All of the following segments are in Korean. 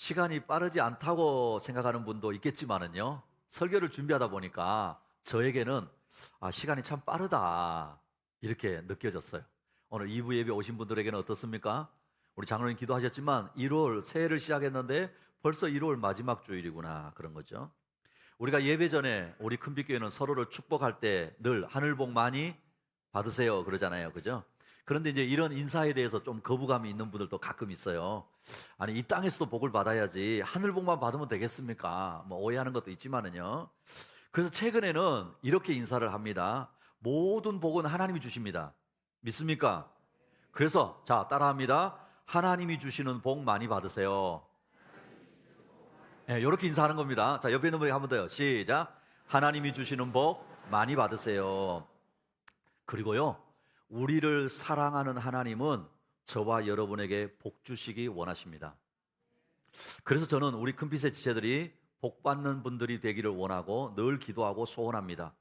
시간이 빠르지 않다고 생각하는 분도 있겠지만은요, 설교를 준비하다 보니까 저에게는 시간이 참 빠르다 이렇게 느껴졌어요. 오늘 2부 예배 오신 분들에게는 어떻습니까? 우리 장로님 기도하셨지만 1월 새해를 시작했는데 벌써 1월 마지막 주일이구나, 그런 거죠. 우리가 예배 전에 우리 큰빛교회는 서로를 축복할 때 늘 하늘 복 많이 받으세요 그러잖아요, 그죠? 그런데 이제 이런 인사에 대해서 좀 거부감이 있는 분들도 가끔 있어요. 아니, 이 땅에서도 복을 받아야지 하늘 복만 받으면 되겠습니까? 뭐 오해하는 것도 있지만은요. 그래서 최근에는 이렇게 인사를 합니다. 모든 복은 하나님이 주십니다. 믿습니까? 그래서 자, 따라합니다. 하나님이 주시는 복 많이 받으세요. 네, 이렇게 인사하는 겁니다. 자, 옆에 있는 분에게 한 번 더요. 시작. 하나님이 주시는 복 많이 받으세요. 그리고요, 우리를 사랑하는 하나님은 저와 여러분에게 복 주시기 원하십니다. 그래서 저는 우리 큰빛의 지체들이 복 받는 분들이 되기를 원하고 늘 기도하고 소원합니다.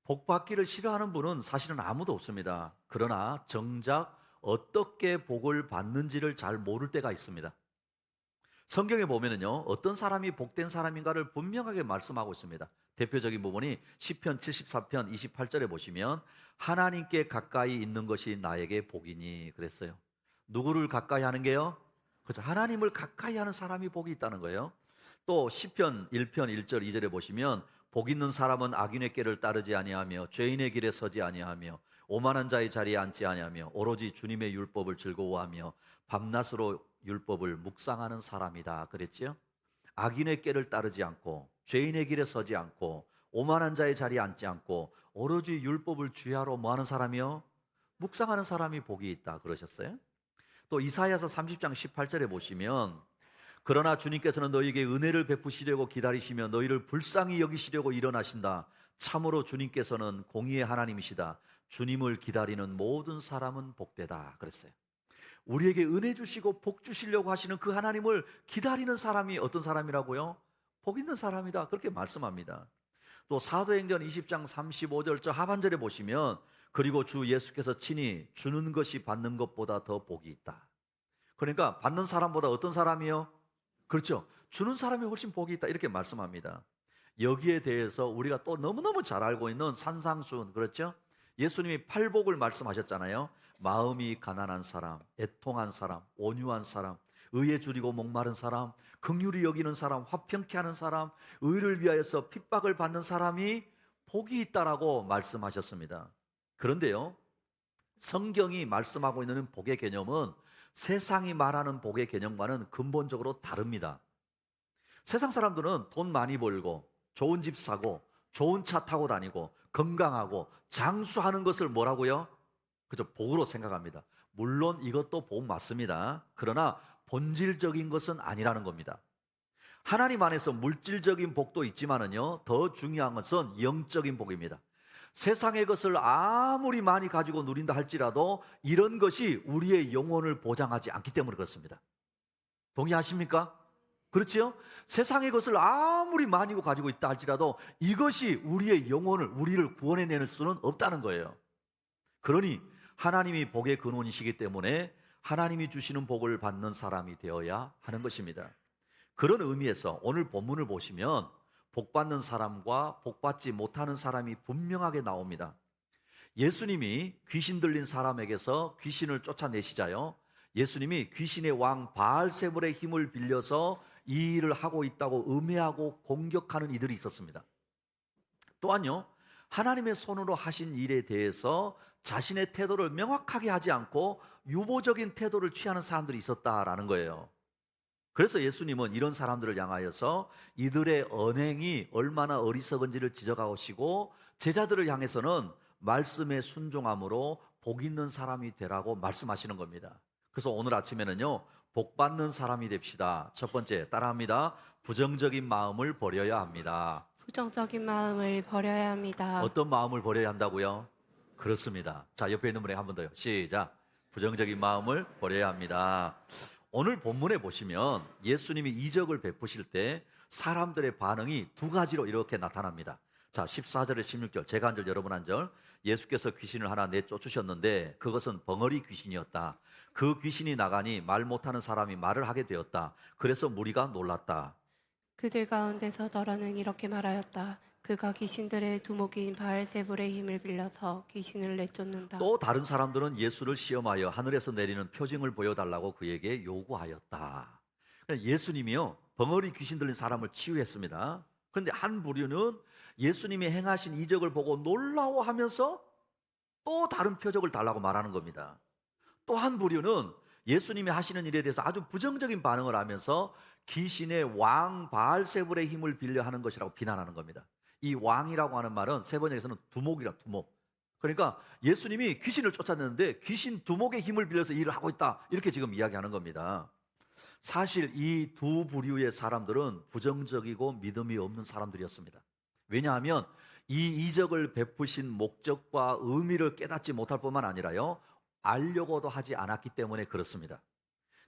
복 받기를 싫어하는 분은 사실은 아무도 없습니다. 그러나 정작 어떻게 복을 받는지를 잘 모를 때가 있습니다. 성경에 보면은요, 어떤 사람이 복된 사람인가를 분명하게 말씀하고 있습니다. 대표적인 부분이 시편 74편 28절에 보시면 하나님께 가까이 있는 것이 나에게 복이니 그랬어요. 누구를 가까이 하는 게요? 그렇죠. 하나님을 가까이 하는 사람이 복이 있다는 거예요. 또 시편 1편 1절 2절에 보시면 복 있는 사람은 악인의 길을 따르지 아니하며 죄인의 길에 서지 아니하며 오만한 자의 자리에 앉지 아니하며 오로지 주님의 율법을 즐거워하며 밤낮으로 율법을 묵상하는 사람이다 그랬지요. 악인의 길을 따르지 않고 죄인의 길에 서지 않고 오만한 자의 자리에 앉지 않고 오로지 율법을 주야로 뭐하는 사람이요? 묵상하는 사람이 복이 있다 그러셨어요. 또 이사야서 30장 18절에 보시면 그러나 주님께서는 너희에게 은혜를 베푸시려고 기다리시며 너희를 불쌍히 여기시려고 일어나신다. 참으로 주님께서는 공의의 하나님이시다. 주님을 기다리는 모든 사람은 복되다 그랬어요. 우리에게 은혜 주시고 복 주시려고 하시는 그 하나님을 기다리는 사람이 어떤 사람이라고요? 복 있는 사람이다 그렇게 말씀합니다. 또 사도행전 20장 35절 저 하반절에 보시면 그리고 주 예수께서 친히 주는 것이 받는 것보다 더 복이 있다. 그러니까 받는 사람보다 어떤 사람이요? 그렇죠. 주는 사람이 훨씬 복이 있다 이렇게 말씀합니다. 여기에 대해서 우리가 또 너무너무 잘 알고 있는 산상수훈, 그렇죠? 예수님이 팔복을 말씀하셨잖아요. 마음이 가난한 사람, 애통한 사람, 온유한 사람, 의에 줄이고 목마른 사람, 긍휼히 여기는 사람, 화평케 하는 사람, 의를 위하여서 핍박을 받는 사람이 복이 있다라고 말씀하셨습니다. 그런데요, 성경이 말씀하고 있는 복의 개념은 세상이 말하는 복의 개념과는 근본적으로 다릅니다. 세상 사람들은 돈 많이 벌고 좋은 집 사고 좋은 차 타고 다니고 건강하고 장수하는 것을 뭐라고요? 그죠? 복으로 생각합니다. 물론 이것도 복 맞습니다. 그러나 본질적인 것은 아니라는 겁니다. 하나님 안에서 물질적인 복도 있지만은요, 더 중요한 것은 영적인 복입니다. 세상의 것을 아무리 많이 가지고 누린다 할지라도 이런 것이 우리의 영혼을 보장하지 않기 때문에 그렇습니다. 동의하십니까? 그렇죠? 세상의 것을 아무리 많이 가지고 있다 할지라도 이것이 우리의 영혼을, 우리를 구원해낼 수는 없다는 거예요. 그러니 하나님이 복의 근원이시기 때문에 하나님이 주시는 복을 받는 사람이 되어야 하는 것입니다. 그런 의미에서 오늘 본문을 보시면 복 받는 사람과 복 받지 못하는 사람이 분명하게 나옵니다. 예수님이 귀신 들린 사람에게서 귀신을 쫓아내시자요, 예수님이 귀신의 왕 바알세불의 힘을 빌려서 이 일을 하고 있다고 음해하고 공격하는 이들이 있었습니다. 또한요, 하나님의 손으로 하신 일에 대해서 자신의 태도를 명확하게 하지 않고 유보적인 태도를 취하는 사람들이 있었다라는 거예요. 그래서 예수님은 이런 사람들을 향하여서 이들의 언행이 얼마나 어리석은지를 지적하시고 제자들을 향해서는 말씀에 순종함으로 복 있는 사람이 되라고 말씀하시는 겁니다. 그래서 오늘 아침에는요, 복 받는 사람이 됩시다. 첫 번째, 따라합니다. 부정적인 마음을 버려야 합니다. 부정적인 마음을 버려야 합니다. 어떤 마음을 버려야 한다고요? 그렇습니다. 자, 옆에 있는 분에게 한 번 더요. 시작. 부정적인 마음을 버려야 합니다. 오늘 본문에 보시면 예수님이 이적을 베푸실 때 사람들의 반응이 두 가지로 이렇게 나타납니다. 자, 14절에 16절, 제가 한 절, 여러분 한 절. 예수께서 귀신을 하나 내쫓으셨는데 그것은 벙어리 귀신이었다. 그 귀신이 나가니 말 못하는 사람이 말을 하게 되었다. 그래서 무리가 놀랐다. 그들 가운데서 너라는 이렇게 말하였다. 그가 귀신들의 두목인 바알세불의 힘을 빌려서 귀신을 내쫓는다. 또 다른 사람들은 예수를 시험하여 하늘에서 내리는 표징을 보여달라고 그에게 요구하였다. 그러니까 예수님이요, 벙어리 귀신 들린 사람을 치유했습니다. 그런데 한 부류는 예수님이 행하신 이적을 보고 놀라워하면서 또 다른 표적을 달라고 말하는 겁니다. 또 한 부류는 예수님이 하시는 일에 대해서 아주 부정적인 반응을 하면서 귀신의 왕 바알세불의 힘을 빌려 하는 것이라고 비난하는 겁니다. 이 왕이라고 하는 말은 세 번역에서는 두목이라, 두목. 그러니까 예수님이 귀신을 쫓아내는데 귀신 두목의 힘을 빌려서 일을 하고 있다, 이렇게 지금 이야기하는 겁니다. 사실 이 두 부류의 사람들은 부정적이고 믿음이 없는 사람들이었습니다. 왜냐하면 이 이적을 베푸신 목적과 의미를 깨닫지 못할 뿐만 아니라요, 알려고도 하지 않았기 때문에 그렇습니다.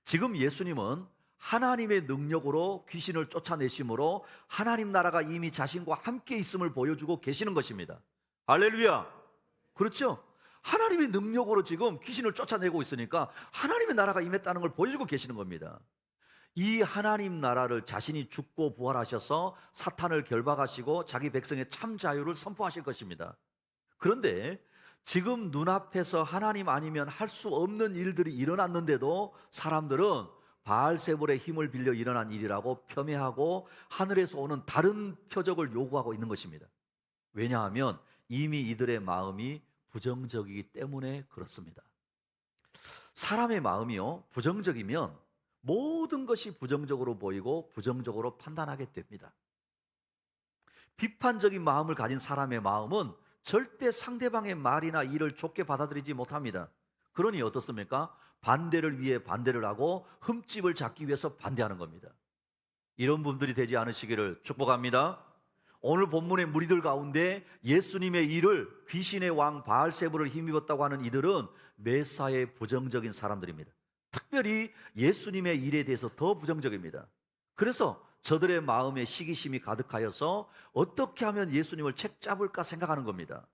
지금 예수님은 하나님의 능력으로 귀신을 쫓아내심으로 하나님 나라가 이미 자신과 함께 있음을 보여주고 계시는 것입니다. 할렐루야. 그렇죠? 하나님의 능력으로 지금 귀신을 쫓아내고 있으니까 하나님의 나라가 임했다는 걸 보여주고 계시는 겁니다. 이 하나님 나라를 자신이 죽고 부활하셔서 사탄을 결박하시고 자기 백성의 참 자유를 선포하실 것입니다. 그런데 지금 눈앞에서 하나님 아니면 할 수 없는 일들이 일어났는데도 사람들은 바알세불의 힘을 빌려 일어난 일이라고 폄훼하고 하늘에서 오는 다른 표적을 요구하고 있는 것입니다. 왜냐하면 이미 이들의 마음이 부정적이기 때문에 그렇습니다. 사람의 마음이요, 부정적이면 모든 것이 부정적으로 보이고 부정적으로 판단하게 됩니다. 비판적인 마음을 가진 사람의 마음은 절대 상대방의 말이나 일을 좋게 받아들이지 못합니다. 그러니 어떻습니까? 반대를 위해 반대를 하고 흠집을 잡기 위해서 반대하는 겁니다. 이런 분들이 되지 않으시기를 축복합니다. 오늘 본문의 무리들 가운데 예수님의 일을 귀신의 왕 바알세불을 힘입었다고 하는 이들은 메사의 부정적인 사람들입니다. 특별히 예수님의 일에 대해서 더 부정적입니다. 그래서 저들의 마음에 시기심이 가득하여서 어떻게 하면 예수님을 책잡을까 생각하는 겁니다.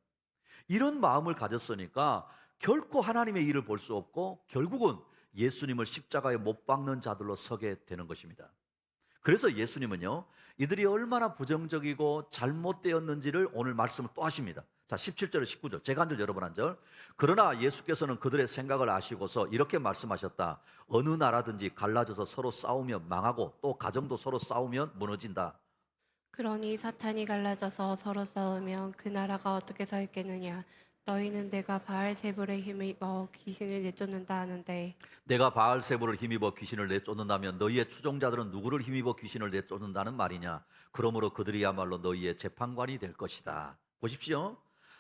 이런 마음을 가졌으니까 결코 하나님의 일을 볼 수 없고 결국은 예수님을 십자가에 못 박는 자들로 서게 되는 것입니다. 그래서 예수님은요, 이들이 얼마나 부정적이고 잘못되었는지를 오늘 말씀을 또 하십니다. 자, 17절 19절 제가 한 절 여러분 한 절. 그러나 예수께서는 그들의 생각을 아시고서 이렇게 말씀하셨다. 어느 나라든지 갈라져서 서로 싸우면 망하고 또 가정도 서로 싸우면 무너진다. 그러니 사탄이 갈라져서 서로 싸우면 그 나라가 어떻게 서 있겠느냐. 너희는 내가 바알세불의 힘입어 귀신을 내쫓는다 하는데 내가 바알세불을 힘입어 귀신을 내쫓는다면 너희의 추종자들은 누구를 힘입어 귀신을 내쫓는다는 말이냐. 그러므로 그들이야말로 너희의 재판관이 될 것이다. 보십시오.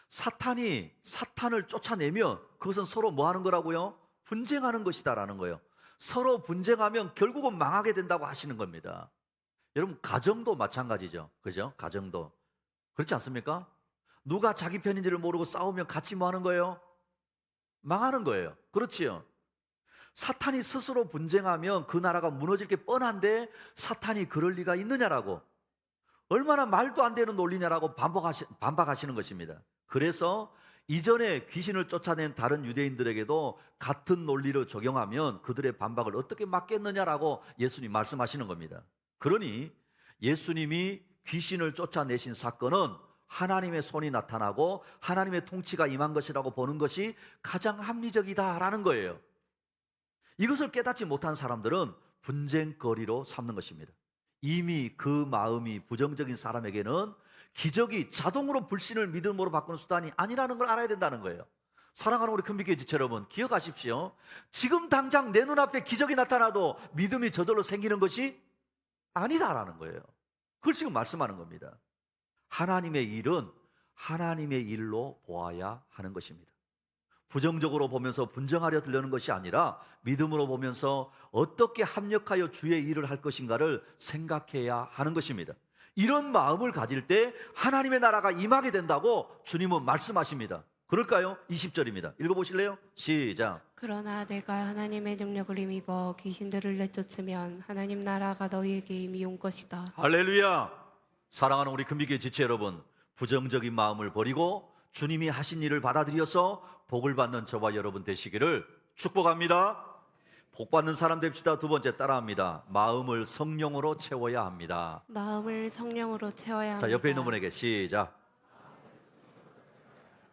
사탄이 사탄을 쫓아내면 그것은 서로 뭐 하는 거라고요? 분쟁하는 것이다라는 거예요. 서로 분쟁하면 결국은 망하게 된다고 하시는 겁니다. 여러분, 가정도 마찬가지죠. 그죠? 가정도. 그렇지 않습니까? 누가 자기 편인지를 모르고 싸우면 같이 뭐 하는 거예요? 망하는 거예요. 그렇지요. 사탄이 스스로 분쟁하면 그 나라가 무너질 게 뻔한데 사탄이 그럴 리가 있느냐라고, 얼마나 말도 안 되는 논리냐라고 반박하시는 것입니다. 그래서 이전에 귀신을 쫓아낸 다른 유대인들에게도 같은 논리를 적용하면 그들의 반박을 어떻게 막겠느냐라고 예수님 말씀하시는 겁니다. 그러니 예수님이 귀신을 쫓아내신 사건은 하나님의 손이 나타나고 하나님의 통치가 임한 것이라고 보는 것이 가장 합리적이다라는 거예요. 이것을 깨닫지 못한 사람들은 분쟁거리로 삼는 것입니다. 이미 그 마음이 부정적인 사람에게는 기적이 자동으로 불신을 믿음으로 바꾸는 수단이 아니라는 걸 알아야 된다는 거예요. 사랑하는 우리 큰빛교회 지체 여러분, 기억하십시오. 지금 당장 내 눈앞에 기적이 나타나도 믿음이 저절로 생기는 것이 아니다라는 거예요. 그걸 지금 말씀하는 겁니다. 하나님의 일은 하나님의 일로 보아야 하는 것입니다. 부정적으로 보면서 분정하려 들려는 것이 아니라 믿음으로 보면서 어떻게 합력하여 주의 일을 할 것인가를 생각해야 하는 것입니다. 이런 마음을 가질 때 하나님의 나라가 임하게 된다고 주님은 말씀하십니다. 그럴까요? 20절입니다. 읽어보실래요? 시작. 그러나 내가 하나님의 능력을 힘입어 귀신들을 내쫓으면 하나님 나라가 너희에게 이미 온 것이다. 할렐루야. 사랑하는 우리 금빛교회 지체 여러분, 부정적인 마음을 버리고 주님이 하신 일을 받아들여서 복을 받는 저와 여러분 되시기를 축복합니다. 복 받는 사람 됩시다. 두 번째 따라합니다. 마음을 성령으로 채워야 합니다. 마음을 성령으로 채워야 합니다. 자, 옆에 있는 분에게 시작.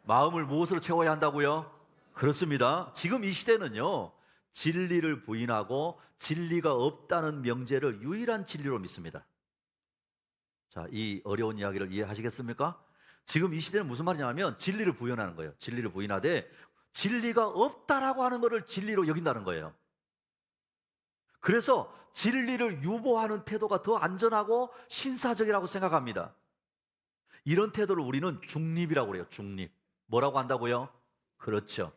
마음을 무엇으로 채워야 한다고요? 그렇습니다. 지금 이 시대는요, 진리를 부인하고 진리가 없다는 명제를 유일한 진리로 믿습니다. 자, 이 어려운 이야기를 이해하시겠습니까? 지금 이 시대는 무슨 말이냐면 진리를 부인하는 거예요. 진리를 부인하되 진리가 없다라고 하는 것을 진리로 여긴다는 거예요. 그래서 진리를 유보하는 태도가 더 안전하고 신사적이라고 생각합니다. 이런 태도를 우리는 중립이라고 그래요. 중립. 뭐라고 한다고요? 그렇죠.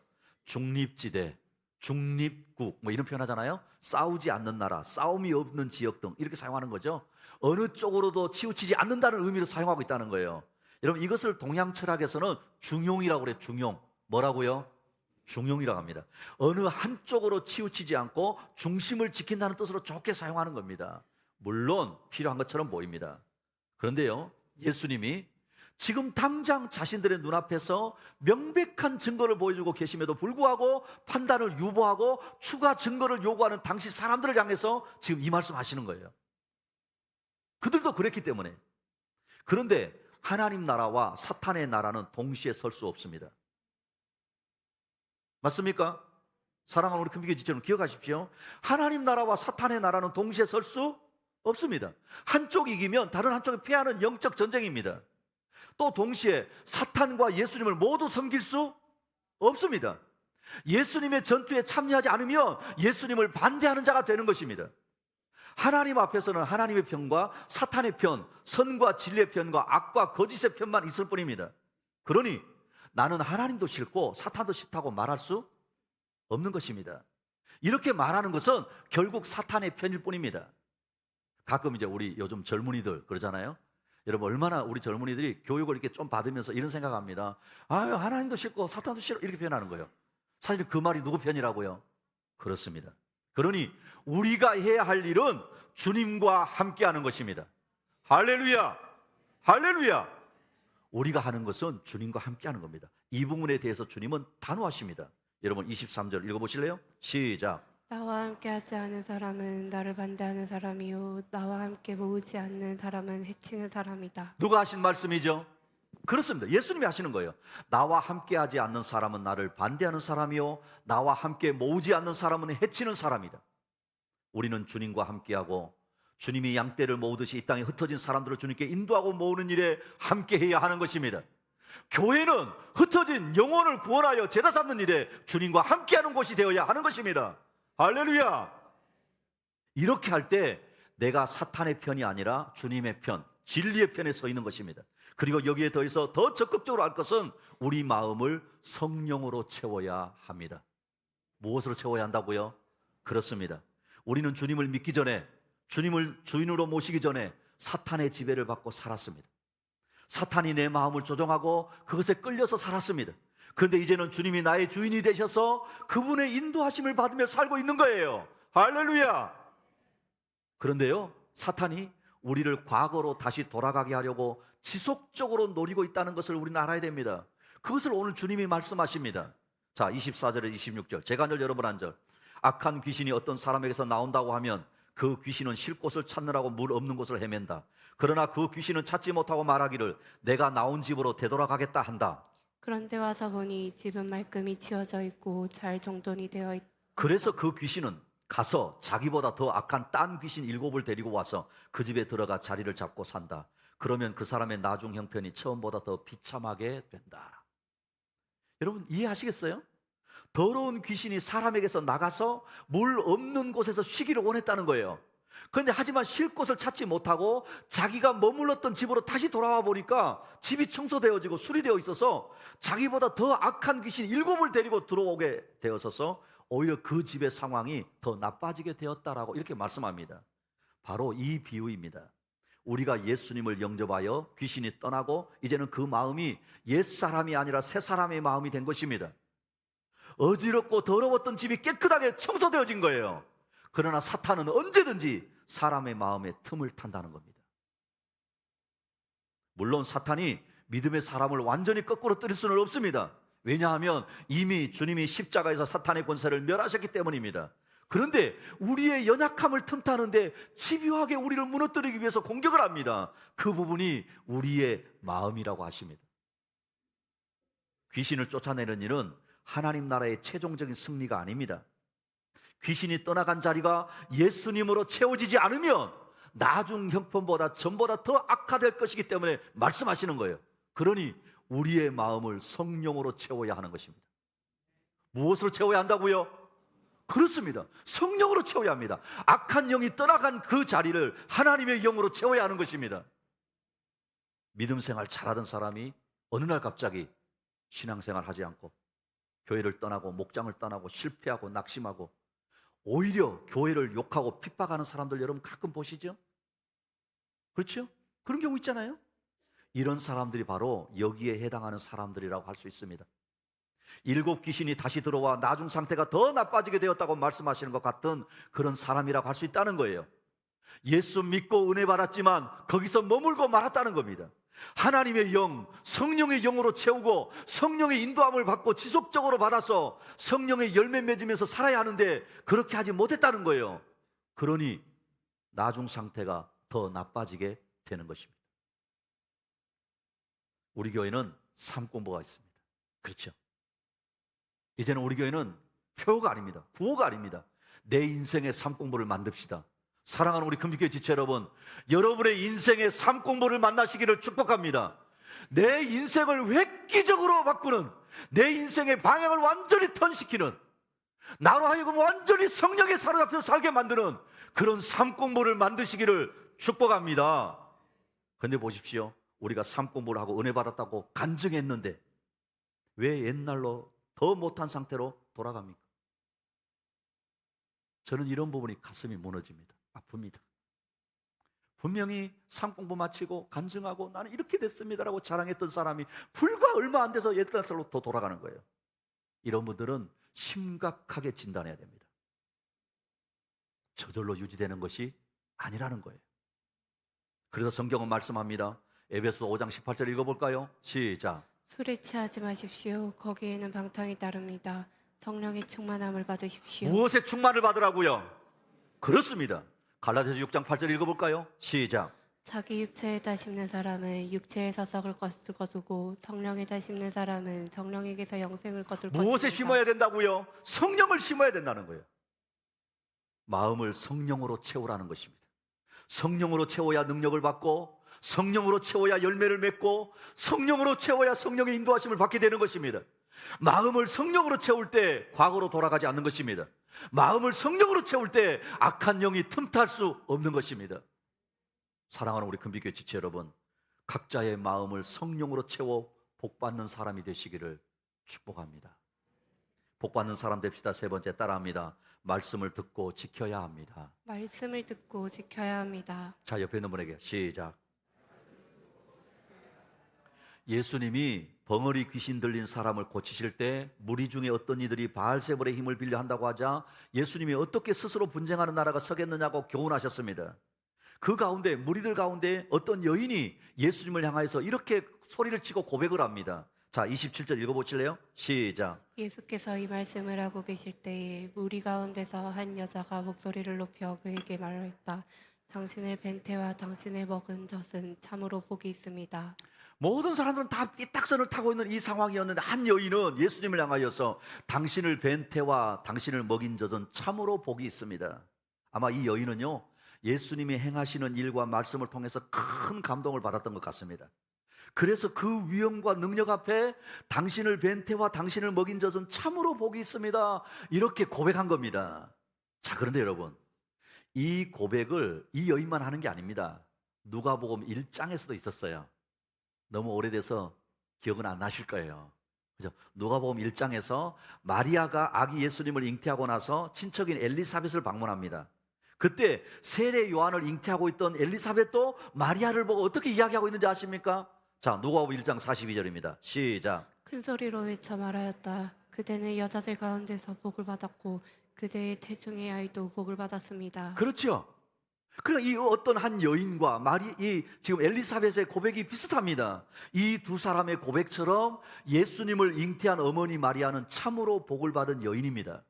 중립지대, 중립국 뭐 이런 표현 하잖아요. 싸우지 않는 나라, 싸움이 없는 지역 등 이렇게 사용하는 거죠. 어느 쪽으로도 치우치지 않는다는 의미로 사용하고 있다는 거예요. 여러분, 이것을 동양 철학에서는 중용이라고 그래요. 중용. 뭐라고요? 중용이라고 합니다. 어느 한쪽으로 치우치지 않고 중심을 지킨다는 뜻으로 좋게 사용하는 겁니다. 물론 필요한 것처럼 보입니다. 그런데요, 예수님이 지금 당장 자신들의 눈앞에서 명백한 증거를 보여주고 계심에도 불구하고 판단을 유보하고 추가 증거를 요구하는 당시 사람들을 향해서 지금 이 말씀 하시는 거예요. 그들도 그랬기 때문에. 그런데 하나님 나라와 사탄의 나라는 동시에 설 수 없습니다. 맞습니까? 사랑하는 우리 큰비교 지체는 기억하십시오. 하나님 나라와 사탄의 나라는 동시에 설 수 없습니다. 한쪽이 이기면 다른 한쪽이 패하는 영적 전쟁입니다. 또 동시에 사탄과 예수님을 모두 섬길 수 없습니다. 예수님의 전투에 참여하지 않으면 예수님을 반대하는 자가 되는 것입니다. 하나님 앞에서는 하나님의 편과 사탄의 편, 선과 진리의 편과 악과 거짓의 편만 있을 뿐입니다. 그러니 나는 하나님도 싫고 사탄도 싫다고 말할 수 없는 것입니다. 이렇게 말하는 것은 결국 사탄의 편일 뿐입니다. 가끔 이제 우리 요즘 젊은이들 그러잖아요. 여러분, 얼마나 우리 젊은이들이 교육을 이렇게 좀 받으면서 이런 생각합니다. 아유, 하나님도 싫고 사탄도 싫어, 이렇게 표현하는 거예요. 사실 그 말이 누구 편이라고요? 그렇습니다. 그러니 우리가 해야 할 일은 주님과 함께 하는 것입니다. 할렐루야! 할렐루야! 우리가 하는 것은 주님과 함께 하는 겁니다. 이 부분에 대해서 주님은 단호하십니다. 여러분, 23절 읽어보실래요? 시작. 나와 함께 하지 않은 사람은 나를 반대하는 사람이요 나와 함께 모으지 않는 사람은 해치는 사람이다. 누가 하신 말씀이죠? 그렇습니다. 예수님이 하시는 거예요. 나와 함께 하지 않는 사람은 나를 반대하는 사람이요 나와 함께 모으지 않는 사람은 해치는 사람이다. 우리는 주님과 함께하고 주님이 양떼를 모으듯이 이 땅에 흩어진 사람들을 주님께 인도하고 모으는 일에 함께해야 하는 것입니다. 교회는 흩어진 영혼을 구원하여 제자 삼는 일에 주님과 함께하는 곳이 되어야 하는 것입니다. 할렐루야! 이렇게 할 때 내가 사탄의 편이 아니라 주님의 편, 진리의 편에 서 있는 것입니다. 그리고 여기에 더해서 더 적극적으로 할 것은 우리 마음을 성령으로 채워야 합니다. 무엇으로 채워야 한다고요? 그렇습니다. 우리는 주님을 믿기 전에, 주님을 주인으로 모시기 전에 사탄의 지배를 받고 살았습니다. 사탄이 내 마음을 조종하고 그것에 끌려서 살았습니다. 그런데 이제는 주님이 나의 주인이 되셔서 그분의 인도하심을 받으며 살고 있는 거예요. 할렐루야! 그런데요, 사탄이 우리를 과거로 다시 돌아가게 하려고 지속적으로 노리고 있다는 것을 우리는 알아야 됩니다. 그것을 오늘 주님이 말씀하십니다. 자, 24절에 26절, 제가 늘 여러 번 한 절. 악한 귀신이 어떤 사람에게서 나온다고 하면 그 귀신은 쉴 곳을 찾느라고 물 없는 곳을 헤맨다. 그러나 그 귀신은 찾지 못하고 말하기를 내가 나온 집으로 되돌아가겠다 한다. 그런데 와서 보니 집은 말끔히 치워져 있고 잘 정돈이 되어 있다. 그래서 그 귀신은 가서 자기보다 더 악한 딴 귀신 7을 데리고 와서 그 집에 들어가 자리를 잡고 산다. 그러면 그 사람의 나중 형편이 처음보다 더 비참하게 된다. 여러분, 이해하시겠어요? 더러운 귀신이 사람에게서 나가서 물 없는 곳에서 쉬기를 원했다는 거예요. 그런데 하지만 쉴 곳을 찾지 못하고 자기가 머물렀던 집으로 다시 돌아와 보니까 집이 청소되어지고 수리되어 있어서 자기보다 더 악한 귀신 7을 데리고 들어오게 되어서서 오히려 그 집의 상황이 더 나빠지게 되었다라고 이렇게 말씀합니다. 바로 이 비유입니다. 우리가 예수님을 영접하여 귀신이 떠나고 이제는 그 마음이 옛사람이 아니라 새사람의 마음이 된 것입니다. 어지럽고 더러웠던 집이 깨끗하게 청소되어진 거예요. 그러나 사탄은 언제든지 사람의 마음에 틈을 탄다는 겁니다. 물론 사탄이 믿음의 사람을 완전히 거꾸로 때릴 수는 없습니다. 왜냐하면 이미 주님이 십자가에서 사탄의 권세를 멸하셨기 때문입니다. 그런데 우리의 연약함을 틈타는데 집요하게 우리를 무너뜨리기 위해서 공격을 합니다. 그 부분이 우리의 마음이라고 하십니다. 귀신을 쫓아내는 일은 하나님 나라의 최종적인 승리가 아닙니다. 귀신이 떠나간 자리가 예수님으로 채워지지 않으면 나중 형편보다 전보다 더 악화될 것이기 때문에 말씀하시는 거예요. 그러니 우리의 마음을 성령으로 채워야 하는 것입니다. 무엇으로 채워야 한다고요? 그렇습니다. 성령으로 채워야 합니다. 악한 영이 떠나간 그 자리를 하나님의 영으로 채워야 하는 것입니다. 믿음 생활 잘하던 사람이 어느 날 갑자기 신앙생활 하지 않고 교회를 떠나고 목장을 떠나고 실패하고 낙심하고 오히려 교회를 욕하고 핍박하는 사람들 여러분 가끔 보시죠? 그렇죠? 그런 경우 있잖아요. 이런 사람들이 바로 여기에 해당하는 사람들이라고 할 수 있습니다. 7 귀신이 다시 들어와 나중 상태가 더 나빠지게 되었다고 말씀하시는 것 같은 그런 사람이라고 할 수 있다는 거예요. 예수 믿고 은혜 받았지만 거기서 머물고 말았다는 겁니다. 하나님의 영, 성령의 영으로 채우고 성령의 인도함을 받고 지속적으로 받아서 성령의 열매 맺으면서 살아야 하는데 그렇게 하지 못했다는 거예요. 그러니 나중 상태가 더 나빠지게 되는 것입니다. 우리 교회는 삶 공부가 있습니다. 그렇죠? 이제는 우리 교회는 표가 아닙니다. 구호가 아닙니다. 내 인생의 삶 공부를 만듭시다. 사랑하는 우리 금빛교회 지체 여러분, 여러분의 인생의 삶 공부를 만나시기를 축복합니다. 내 인생을 획기적으로 바꾸는, 내 인생의 방향을 완전히 턴시키는, 나로 하여금 완전히 성령에 사로잡혀 살게 만드는 그런 삶 공부를 만드시기를 축복합니다. 그런데 보십시오. 우리가 삶 공부를 하고 은혜 받았다고 간증했는데 왜 옛날로 더 못한 상태로 돌아갑니까? 저는 이런 부분이 가슴이 무너집니다. 아픕니다. 분명히 삶 공부 마치고 간증하고 나는 이렇게 됐습니다라고 자랑했던 사람이 불과 얼마 안 돼서 옛날 살로 더 돌아가는 거예요. 이런 분들은 심각하게 진단해야 됩니다. 저절로 유지되는 것이 아니라는 거예요. 그래서 성경은 말씀합니다. 에베소 5장 18절 읽어볼까요? 시작. 술에 취하지 마십시오. 거기에는 방탕이 따릅니다. 성령의 충만함을 받으십시오. 무엇에 충만을 받으라고요? 그렇습니다. 갈라디아서 6장 8절 읽어볼까요? 시작. 자기 육체에다 심는 사람은 육체에서 썩을 것을 거두고 성령에다 심는 사람은 성령에게서 영생을 거둘 것입니다. 무엇에 심어야 된다고요? 성령을 심어야 된다는 거예요. 마음을 성령으로 채우라는 것입니다. 성령으로 채워야 능력을 받고 성령으로 채워야 열매를 맺고 성령으로 채워야 성령의 인도하심을 받게 되는 것입니다. 마음을 성령으로 채울 때 과거로 돌아가지 않는 것입니다. 마음을 성령으로 채울 때 악한 영이 틈탈 수 없는 것입니다. 사랑하는 우리 금빛교회 지체 여러분, 각자의 마음을 성령으로 채워 복받는 사람이 되시기를 축복합니다. 복받는 사람 됩시다. 세 번째 따라합니다. 말씀을 듣고 지켜야 합니다. 말씀을 듣고 지켜야 합니다. 자, 옆에 있는 분에게 시작. 예수님이 벙어리 귀신 들린 사람을 고치실 때 무리 중에 어떤 이들이 바알세불의 힘을 빌려 한다고 하자 예수님이 어떻게 스스로 분쟁하는 나라가 서겠느냐고 교훈하셨습니다. 그 가운데 무리들 가운데 어떤 여인이 예수님을 향하여서 이렇게 소리를 치고 고백을 합니다. 자, 27절 읽어보실래요? 시작. 예수께서 이 말씀을 하고 계실 때에 무리 가운데서 한 여자가 목소리를 높여 그에게 말했다. 당신을 뵌 태와 당신을 먹은 젖은 참으로 복이 있습니다. 모든 사람들은 다 삐딱선을 타고 있는 이 상황이었는데 한 여인은 예수님을 향하여서 당신을 뵌 태와 당신을 먹인 젖은 참으로 복이 있습니다. 아마 이 여인은요, 예수님이 행하시는 일과 말씀을 통해서 큰 감동을 받았던 것 같습니다. 그래서 그 위엄과 능력 앞에 당신을 뵌 태와 당신을 먹인 젖은 참으로 복이 있습니다, 이렇게 고백한 겁니다. 자, 그런데 여러분, 이 고백을 이 여인만 하는 게 아닙니다. 누가복음 1장에서도 있었어요. 너무 오래돼서 기억은 안 나실 거예요. 그죠? 누가복음 1장에서 마리아가 아기 예수님을 잉태하고 나서 친척인 엘리사벳을 방문합니다. 그때 세례 요한을 잉태하고 있던 엘리사벳도 마리아를 보고 어떻게 이야기하고 있는지 아십니까? 자, 누가복음 1장 42절입니다. 시작. 큰 소리로 외쳐 말하였다. 그대는 여자들 가운데서 복을 받았고 그대의 태중의 아이도 복을 받았습니다. 그렇죠. 그러니까 이 어떤 한 여인과 이 지금 엘리사벳의 고백이 비슷합니다. 이 두 사람의 고백처럼 예수님을 잉태한 어머니 마리아는 참으로 복을 받은 여인입니다.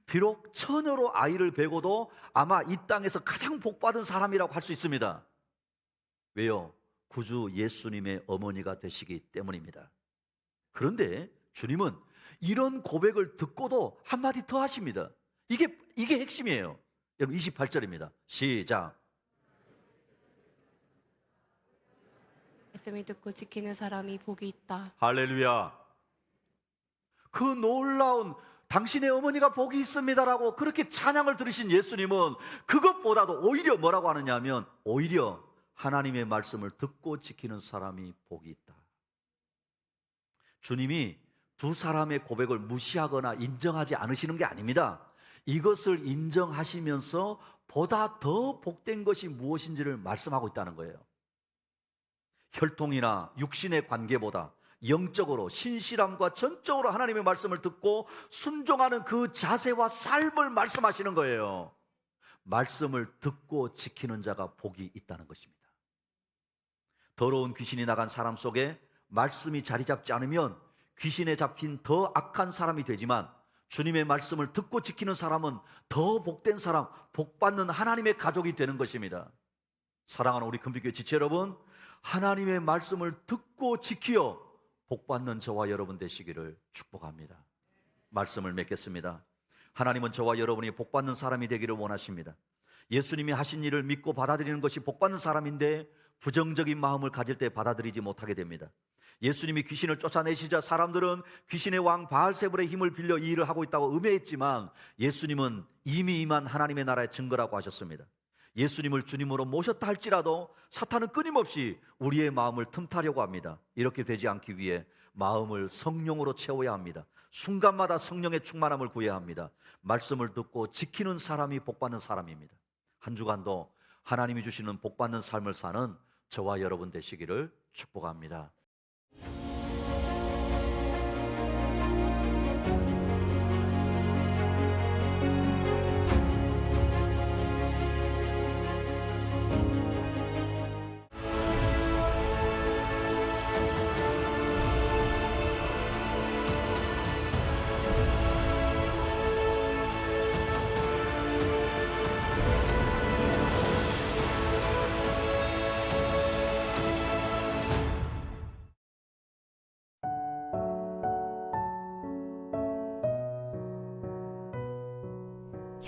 비록 처녀로 아이를 베고도 아마 이 땅에서 가장 복받은 사람이라고 할 수 있습니다. 왜요? 구주 예수님의 어머니가 되시기 때문입니다. 그런데 주님은 이런 고백을 듣고도 한마디 더 하십니다. 이게 핵심이에요. 여러분 28절입니다. 시작. 말씀을 듣고 지키는 사람이 복이 있다. 할렐루야. 그 놀라운 당신의 어머니가 복이 있습니다라고 그렇게 찬양을 들으신 예수님은 그것보다도 오히려 뭐라고 하느냐 하면 오히려 하나님의 말씀을 듣고 지키는 사람이 복이 있다. 주님이 두 사람의 고백을 무시하거나 인정하지 않으시는 게 아닙니다. 이것을 인정하시면서 보다 더 복된 것이 무엇인지를 말씀하고 있다는 거예요. 혈통이나 육신의 관계보다 영적으로 신실함과 전적으로 하나님의 말씀을 듣고 순종하는 그 자세와 삶을 말씀하시는 거예요. 말씀을 듣고 지키는 자가 복이 있다는 것입니다. 더러운 귀신이 나간 사람 속에 말씀이 자리 잡지 않으면 귀신에 잡힌 더 악한 사람이 되지만 주님의 말씀을 듣고 지키는 사람은 더 복된 사람, 복받는 하나님의 가족이 되는 것입니다. 사랑하는 우리 금빛교회 지체 여러분, 하나님의 말씀을 듣고 지키어 복받는 저와 여러분 되시기를 축복합니다. 말씀을 맺겠습니다. 하나님은 저와 여러분이 복받는 사람이 되기를 원하십니다. 예수님이 하신 일을 믿고 받아들이는 것이 복받는 사람인데 부정적인 마음을 가질 때 받아들이지 못하게 됩니다. 예수님이 귀신을 쫓아내시자 사람들은 귀신의 왕 바알세불의 힘을 빌려 이 일을 하고 있다고 음해했지만 예수님은 이미 임한 하나님의 나라의 증거라고 하셨습니다. 예수님을 주님으로 모셨다 할지라도 사탄은 끊임없이 우리의 마음을 틈타려고 합니다. 이렇게 되지 않기 위해 마음을 성령으로 채워야 합니다. 순간마다 성령의 충만함을 구해야 합니다. 말씀을 듣고 지키는 사람이 복받는 사람입니다. 한 주간도 하나님이 주시는 복받는 삶을 사는 저와 여러분 되시기를 축복합니다.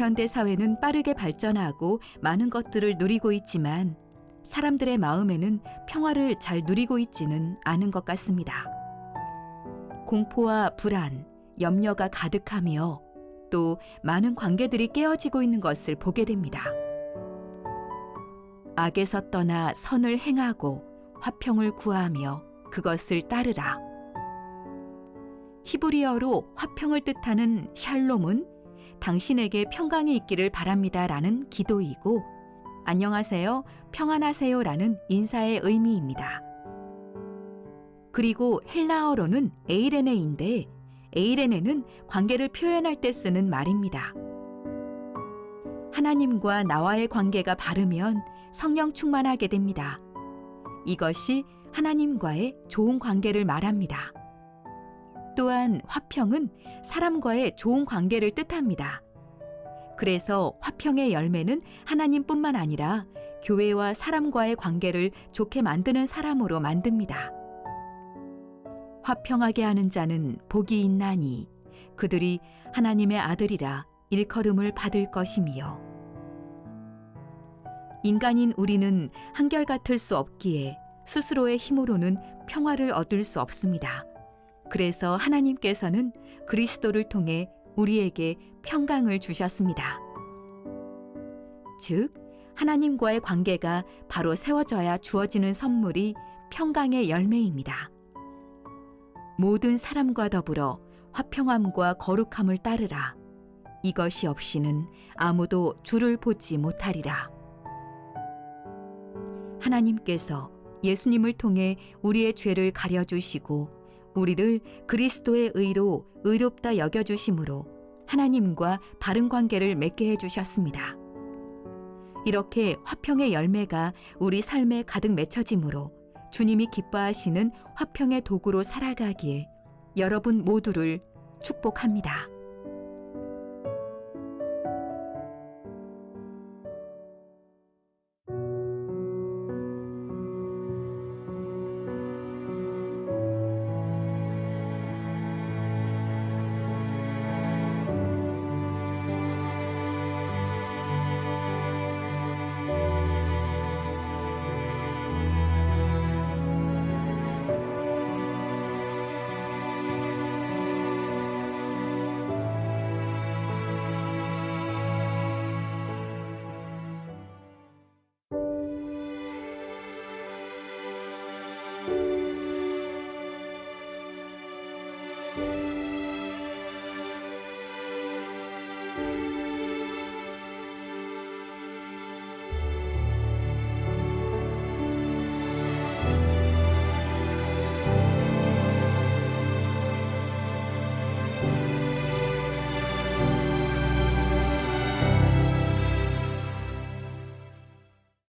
현대 사회는 빠르게 발전하고 많은 것들을 누리고 있지만 사람들의 마음에는 평화를 잘 누리고 있지는 않은 것 같습니다. 공포와 불안, 염려가 가득하며 또 많은 관계들이 깨어지고 있는 것을 보게 됩니다. 악에서 떠나 선을 행하고 화평을 구하며 그것을 따르라. 히브리어로 화평을 뜻하는 샬롬은 당신에게 평강이 있기를 바랍니다라는 기도이고 안녕하세요, 평안하세요라는 인사의 의미입니다. 그리고 헬라어로는 에이레네인데 에이레네는 관계를 표현할 때 쓰는 말입니다. 하나님과 나와의 관계가 바르면 성령 충만하게 됩니다. 이것이 하나님과의 좋은 관계를 말합니다. 또한 화평은 사람과의 좋은 관계를 뜻합니다. 그래서 화평의 열매는 하나님뿐만 아니라 교회와 사람과의 관계를 좋게 만드는 사람으로 만듭니다. 화평하게 하는 자는 복이 있나니 그들이 하나님의 아들이라 일컬음을 받을 것이며 인간인 우리는 한결같을 수 없기에 스스로의 힘으로는 평화를 얻을 수 없습니다. 그래서 하나님께서는 그리스도를 통해 우리에게 평강을 주셨습니다. 즉, 하나님과의 관계가 바로 세워져야 주어지는 선물이 평강의 열매입니다. 모든 사람과 더불어 화평함과 거룩함을 따르라. 이것이 없이는 아무도 주를 보지 못하리라. 하나님께서 예수님을 통해 우리의 죄를 가려주시고 우리를 그리스도의 의로 의롭다 여겨주심으로 하나님과 바른 관계를 맺게 해주셨습니다. 이렇게 화평의 열매가 우리 삶에 가득 맺혀지므로 주님이 기뻐하시는 화평의 도구로 살아가길 여러분 모두를 축복합니다.